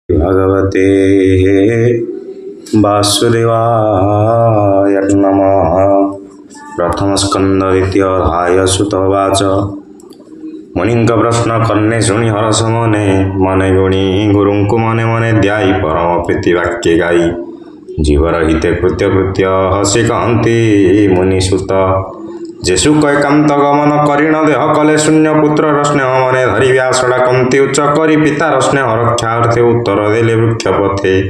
भगवते वासुदेवाय नमः। प्रथम स्कंद द्वितीय अध्याय सुतवाच। मुनिंक प्रश्न कर्णे शुणी हरस मने मने गुणी गुरुंकु मने मने ध्याई परम प्रीति वाक्ये गाई जीवर हिते कृत्य कृत्य हसी कहती मुनिसुत जेसु कैकांत गमन करिण देह कले शून्य पुत्र स्नेह मने धरि व्यास डाकंती उच्च करी पितार स्नेह रक्षार्थे उत्तर देले वृक्षपथे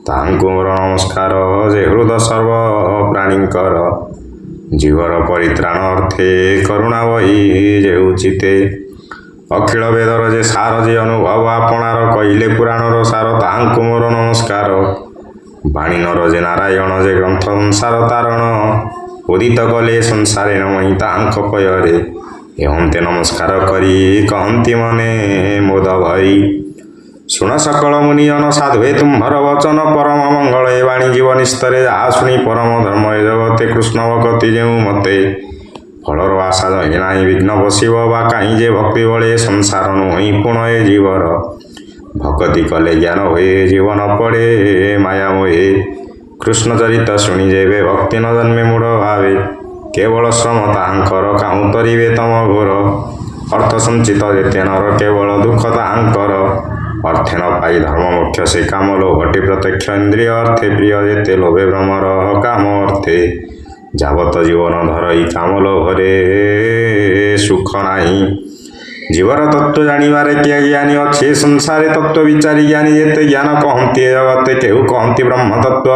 तांकु मोर नमस्कार जे हृद सर्व प्राणींकर जीवर परित्राण अर्थे करुणा बही जे उचिते अखिल वेदर जे सार जे अनुभव आपणार कहिले पुराणर सार तांकु मोर नमस्कार बाणीनर जे नारायण जे ग्रंथ संसार तारण उदित कले संसारे नमई तांक पୟରେ एवंते नमस्कार करी कहती मने मोद भई शुण सकल मुनिजन साधुए तुम्भर वचन परम मंगल ए वाणी जीवन स्तरे जहा शुणी परम धर्म ए जगते कृष्ण भक्ति जेउ मते फलर आशा जहि नाही विघ्न बसिब बा काहीं जे भक्ति बळे संसार नुहि पुण ए जीवर भक्ति कले ज्ञान हुए जीवन पड़े माया मोहे कृष्ण चरित शुणी जेबे भक्ति न जन्मे मूढ़ भावे केवल श्रम ताहांकर काहू तरिवे तम घोर अर्थ संचित जेते नर केवल दुख ताहांकर अर्थे न पाई धर्म मुख्य से काम लोभटी प्रत्यक्ष इंद्रिय अर्थे प्रिय जेते लोभे भ्रमर काम अर्थे जावत जीवन धरई काम लोभरे सुख नाही जीवर तत्व जानिबारे किए ज्ञानी अच्छे संसारे तत्व विचारी ज्ञानी जेते ज्ञान कहती जगते केहू कहती ब्रह्म तत्व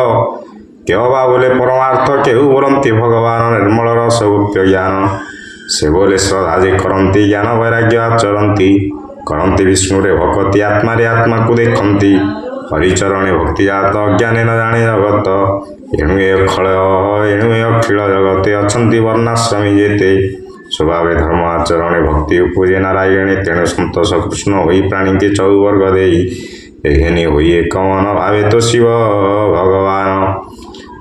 केह बा बोले परमार्थ केहू बोलती भगवान निर्मल रस गुप्त ज्ञान से बोले श्रद्धा जे करती ज्ञान वैराग्य आचरती करती विष्णुरे भक्ति आत्मारे आत्मा को देखती हरिचरणे भक्ति जात अज्ञाने न जाने जगत एणु ए अखिल एणु ए अखिल जगते अछंती वर्णाश्रमी जेते स्वभावे धर्म आचरणे भक्ति उपजे नारायणे तेणु संतोष कृष्ण होई प्राणी के चौवर्ग देई एहनी होई एक मन भावे तो शिव भगवान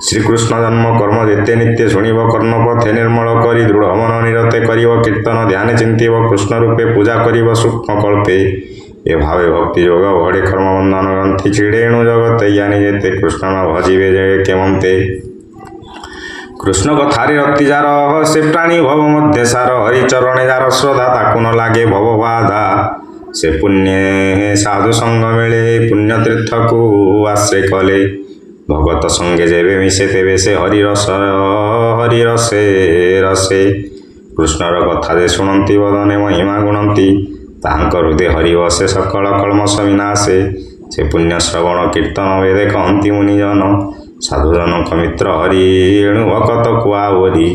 श्रीकृष्ण जन्म कर्म जेते नित्य शुणिब कर्ण पथे निर्मल करी दृढ़ मन निरते करिब कीर्तन ध्यान चिंतिब कृष्ण रूपे पूजा करिब सूक्ष्म कल्पे ए भावे भक्ति योग बड़े कर्म बंधन ग्रंथि छिड़ेणु जगते ज्ञानी जेते कृष्ण न भजिबे जे केमंते कृष्ण कथारे रक्ति जार से प्राणी भव मध्य सार हरिचरणे जार श्रद्धा ताकु न लागे भव बाधा से पुण्य साधु संग मिले पुण्य तीर्थ को आश्रय कले भगत संगे जेबे मिसे तेबे से हरि रसे रसे कृष्णर कथा जे शुणती बदने महिमा गुणती तांक हृदय हरि बसे सकल कल्मष विनाशे से पुण्य श्रवण कीर्तन वेदे कहती मुनिजन साधुजनक मित्र हरि एणु भकत कुआ बोली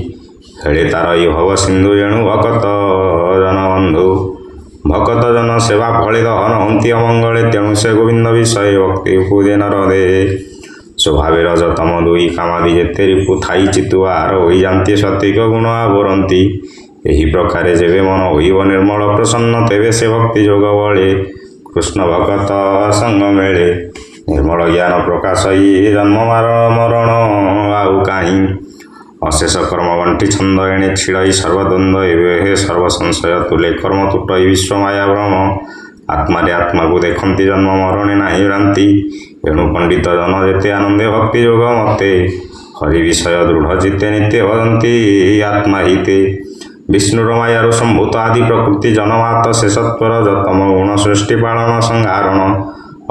हेले तार भव सिंधु एणु भकत जन बंधु भकत जन सेवा फलित हन हंती अमंगले तेणु से गोविंद विषय भक्ति पूजे नर दे स्वभावे रजतम दुई कामादि जेते रिपु थाई चितुआर होई जाती सत्विक गुण आवरती एही प्रकारे जेबे मन होइब निर्मल प्रसन्न तेबे से भक्ति जोग बळे कृष्ण भगत संग मेले निर्मल ज्ञान प्रकाश जन्म मरण आउ काहीं अशेष कर्म गंटी छंद एणे छिड़ई सर्वद्वंद्व एवं सर्व संशय तुले कर्म तुटई विश्वमाया भ्रम आत्मारे आत्मा को देखती जन्म मरणे नाही भ्रांति एणु पंडित जन जेते आनंदे भक्ति योग मते हरि विषय दृढ़ चित्ते नित्य भजंती आत्मा हिते विष्णुर मायारु संभूत आदि प्रकृति जनमात शेषत्वर जतम गुण सृष्टि पालन संहारण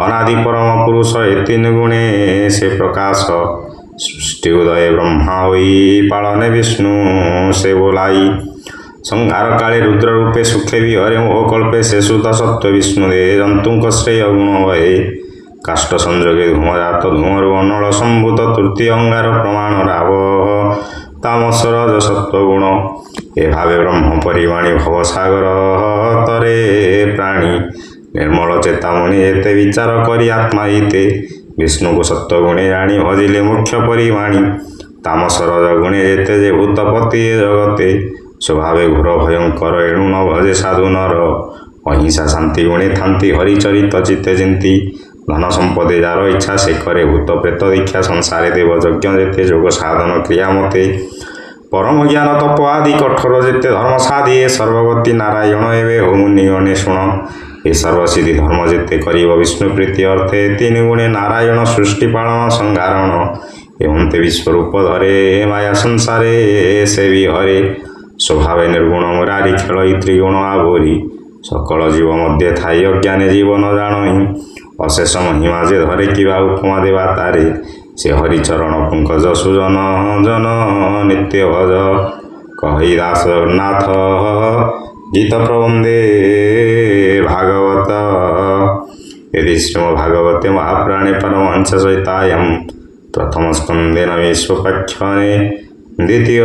अनादि परम पुरुष ए तीन गुणे से प्रकाश सृष्टि उदय ब्रह्मा होई पालने विष्णु से बोलाई संहार काले रुद्र रूपे सुखे विहरे मोह कल्पे से सुत सत्व विष्णु दे जंतुक श्रेय गुण वहे काष्ट संजोगे धूम जात धूमरु अनल संभूत तृतीय अंगार प्रमाण राव तामस रज सत्व गुण ए भावे ब्रह्म परिवाणी भवसागर तरे प्राणी निर्मल चेतामणि एते विचार करी आत्मा हिते विष्णु को सत्व गुणे जाणी भजिले मुख्य परिवाणी तामस रज गुणे जेते जे भूतपति जगते स्वभावे घोर भयंकर एणु न भजे साधु नर अहिंसा शांति गुणे थांती हरिचरित चित्ते चिंती धन संपदे जार इच्छा से करे भूत प्रेत दीक्षा संसारे देव यज्ञ जेते जोग साधन क्रिया मते परम ज्ञान तप आदि कठोर जेते धर्म साधि सर्वगति नारायण एवं हो मुनिगणे शुण ए सर्वसिद्धि धर्म जेते करिब विष्णु प्रीति अर्थे तीन गुणे नारायण सृष्टि पालन संहारण एवं ते विश्वरूप धरे माया संसारे से भी हरे स्वभाव निर्गुण मुरारी खेल त्रिगुण आवरी सकल जीव मध्य थाई अज्ञाने जीवन जाणई अशेष महिमा जे धरे किबा उपमा देवा तारे से हरिचरण पंकज सुजन जन नित्य भज कहि दास जगन्नाथ गीत प्रबंदे भागवत यदि श्रीमद्भागवते महापुराणे परमहंस सहितायां प्रथम स्कंदेन विश्वपाख्याने द्वितीय